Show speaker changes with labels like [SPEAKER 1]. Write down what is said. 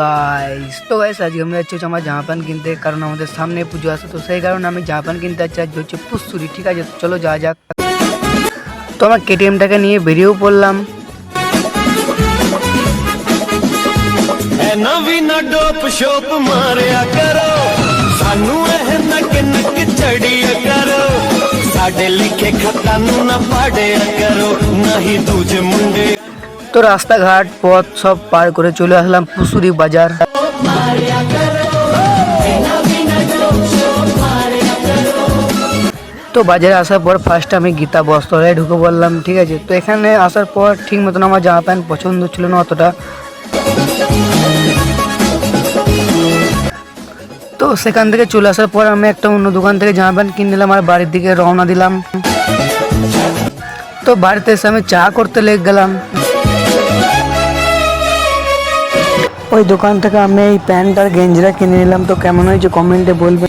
[SPEAKER 1] Guys আজকে আমরা যাচ্ছি আমার জামা প্যান্ট কিনতে, কারণ আমাদের সামনে পুজো আসে। তো সেই কারণে আমি জামা প্যান্ট কিনতে যাচ্ছি। আজ হচ্ছে পুষ্যুরি, ঠিক আছে? তো চলো যাওয়া যাক। তো আমার কেটিএমটাকে নিয়ে বেরিয়েও পড়লাম।
[SPEAKER 2] ਨਵੀਂ ਨਾ ਡੋਪ ਸ਼ੋਪ ਮਾਰਿਆ ਕਰੋ, ਸਾਨੂੰ ਇਹ ਨਕ ਨਕ ਚੜਿਆ ਕਰੋ, ਸਾਡੇ ਲਿਖੇ ਖੱਤਾਂ ਨੂੰ ਨਾ ਪੜਿਆ ਕਰੋ, ਨਹੀਂ ਦੂਜੇ ਮੁੰਡੇ।
[SPEAKER 1] তো রাস্তাঘাট পথ সব পার করে চলে আসলাম পুষ্যুরি বাজার। তো বাজারে আসার পর ফার্স্ট আমি গীতা বস্ত্রালয়ে ঢুকে পড়লাম, ঠিক আছে? তো এখানে আসার পর ঠিক মতন আমার জামা প্যান্ট পছন্দ ছিল না অতটা। তো সেখান থেকে চলে আসার পর আমি একটা অন্য দোকান থেকে জামা প্যান্ট কিনে নিলাম আর বাড়ির দিকে রওনা দিলাম। তো বাড়িতে এসে আমি চা করতে লেগে গেলাম। ওই দোকান থেকে আমি এই প্যান্ট আর গেঞ্জিটা কিনে নিলাম। তো কেমন হয়েছে কমেন্টে বলবেন।